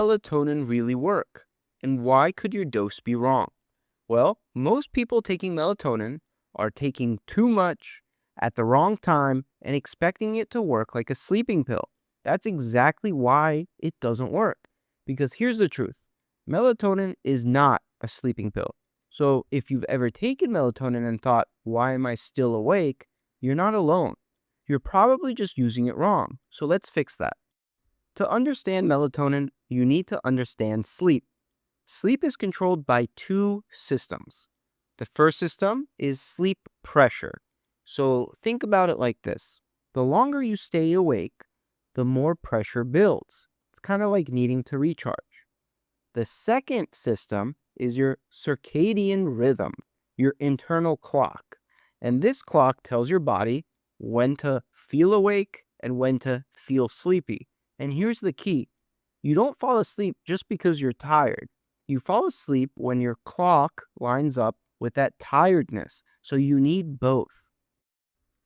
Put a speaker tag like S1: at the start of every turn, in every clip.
S1: Melatonin really work? And why could your dose be wrong? Well, most people taking melatonin are taking too much at the wrong time and expecting it to work like a sleeping pill. That's exactly why it doesn't work. Because here's the truth. Melatonin is not a sleeping pill. So if you've ever taken melatonin and thought, why am I still awake? You're not alone. You're probably just using it wrong. So let's fix that. To understand melatonin, you need to understand sleep. Sleep is controlled by two systems. The first system is sleep pressure. So think about it like this. The longer you stay awake, the more pressure builds. It's kind of like needing to recharge. The second system is your circadian rhythm, your internal clock. And this clock tells your body when to feel awake and when to feel sleepy. And here's the key. You don't fall asleep just because you're tired. You fall asleep when your clock lines up with that tiredness. So you need both.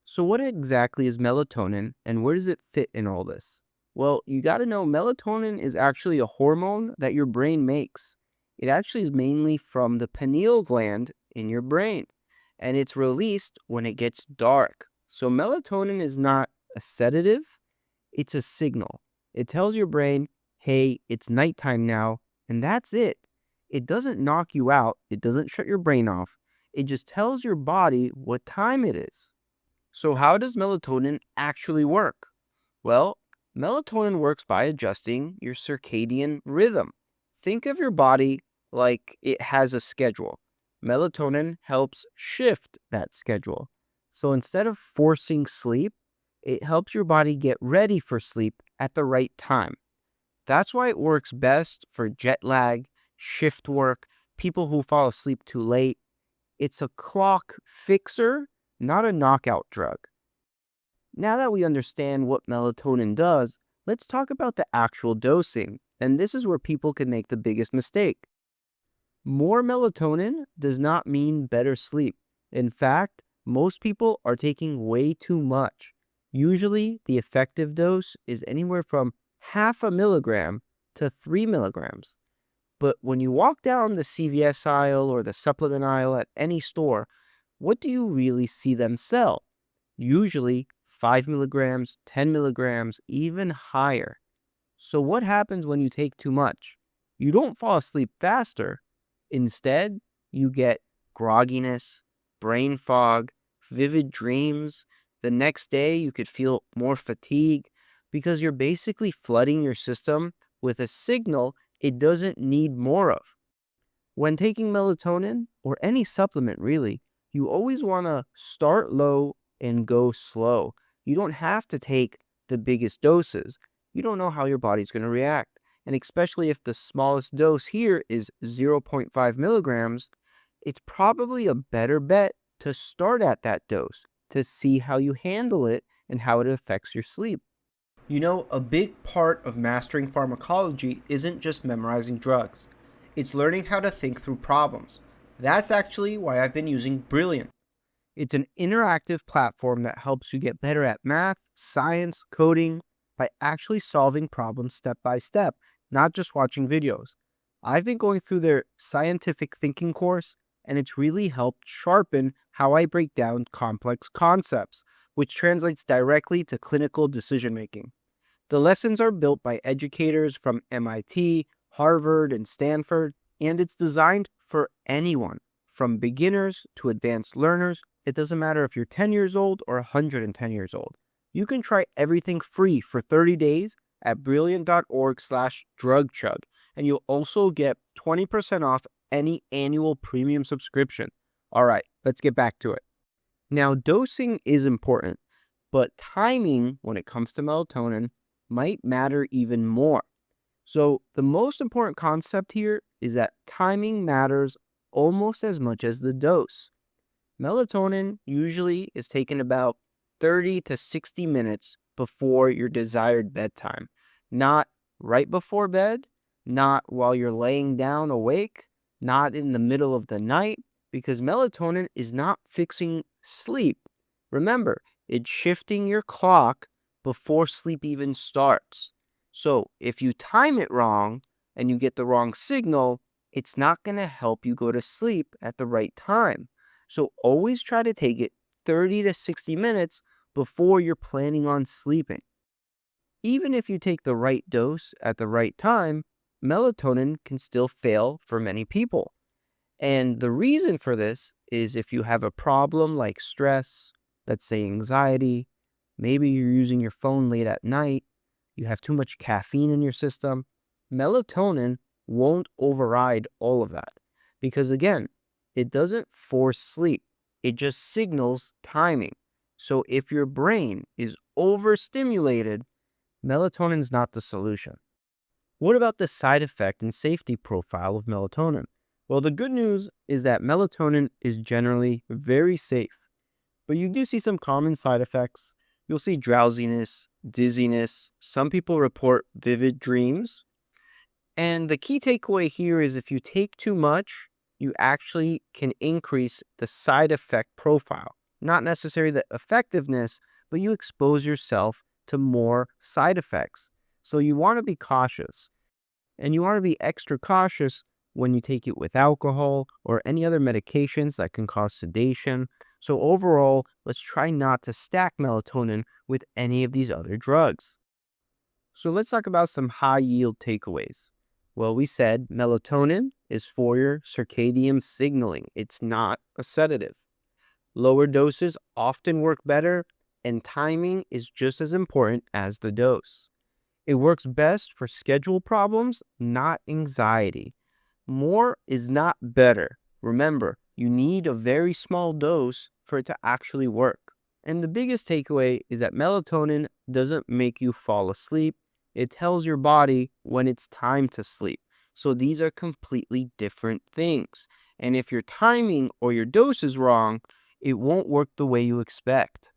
S1: So what exactly is melatonin and where does it fit in all this? Well, you got to know melatonin is actually a hormone that your brain makes. It actually is mainly from the pineal gland in your brain, and it's released when it gets dark. So melatonin is not a sedative, it's a signal. It tells your brain, hey, it's nighttime now, and that's it. It doesn't knock you out, it doesn't shut your brain off. It just tells your body what time it is. So how does melatonin actually work? Well, melatonin works by adjusting your circadian rhythm. Think of your body like it has a schedule. Melatonin helps shift that schedule. So instead of forcing sleep, it helps your body get ready for sleep at the right time. That's why it works best for jet lag, shift work, people who fall asleep too late. It's a clock fixer, not a knockout drug. Now that we understand what melatonin does, let's talk about the actual dosing. And this is where people can make the biggest mistake. More melatonin does not mean better sleep. In fact, most people are taking way too much. Usually, the effective dose is anywhere from half a milligram to 3 milligrams. But when you walk down the CVS aisle or the supplement aisle at any store, what do you really see them sell? Usually 5 milligrams, 10 milligrams, even higher. So what happens when you take too much? You don't fall asleep faster. Instead, you get grogginess, brain fog, vivid dreams. The next day, you could feel more fatigue because you're basically flooding your system with a signal it doesn't need more of. When taking melatonin, or any supplement really, you always want to start low and go slow. You don't have to take the biggest doses. You don't know how your body's going to react. And especially if the smallest dose here is 0.5 milligrams, it's probably a better bet to start at that dose to see how you handle it and how it affects your sleep. You know, a big part of mastering pharmacology isn't just memorizing drugs. It's learning how to think through problems. That's actually why I've been using Brilliant. It's an interactive platform that helps you get better at math, science, coding by actually solving problems step by step, not just watching videos. I've been going through their scientific thinking course, and it's really helped sharpen how I break down complex concepts, which translates directly to clinical decision making. The lessons are built by educators from MIT, Harvard, and Stanford, and it's designed for anyone, from beginners to advanced learners. It doesn't matter if you're 10 years old or 110 years old. You can try everything free for 30 days at brilliant.org/drugchug, and you'll also get 20% off any annual premium subscription. All right, let's get back to it. Now, dosing is important, but timing when it comes to melatonin might matter even more. So the most important concept here is that timing matters almost as much as the dose. Melatonin usually is taken about 30 to 60 minutes before your desired bedtime, not right before bed, not while you're laying down awake, not in the middle of the night, because melatonin is not fixing sleep. Remember, it's shifting your clock before sleep even starts. So if you time it wrong, and you get the wrong signal, it's not going to help you go to sleep at the right time. So always try to take it 30 to 60 minutes before you're planning on sleeping. Even if you take the right dose at the right time, melatonin can still fail for many people. And the reason for this is if you have a problem like stress, let's say anxiety, maybe you're using your phone late at night, you have too much caffeine in your system, melatonin won't override all of that. Because again, it doesn't force sleep, it just signals timing. So if your brain is overstimulated, melatonin's not the solution. What about the side effect and safety profile of melatonin? Well, the good news is that melatonin is generally very safe, but you do see some common side effects. You'll see drowsiness, dizziness. Some people report vivid dreams. And the key takeaway here is if you take too much, you actually can increase the side effect profile. Not necessarily the effectiveness, but you expose yourself to more side effects. So you want to be cautious. And you want to be extra cautious when you take it with alcohol or any other medications that can cause sedation. So overall, let's try not to stack melatonin with any of these other drugs. So let's talk about some high yield takeaways. Well, we said melatonin is for your circadian signaling. It's not a sedative. Lower doses often work better, and timing is just as important as the dose. It works best for schedule problems, not anxiety. More is not better. Remember, you need a very small dose for it to actually work. And the biggest takeaway is that melatonin doesn't make you fall asleep. It tells your body when it's time to sleep. So these are completely different things. And if your timing or your dose is wrong, it won't work the way you expect.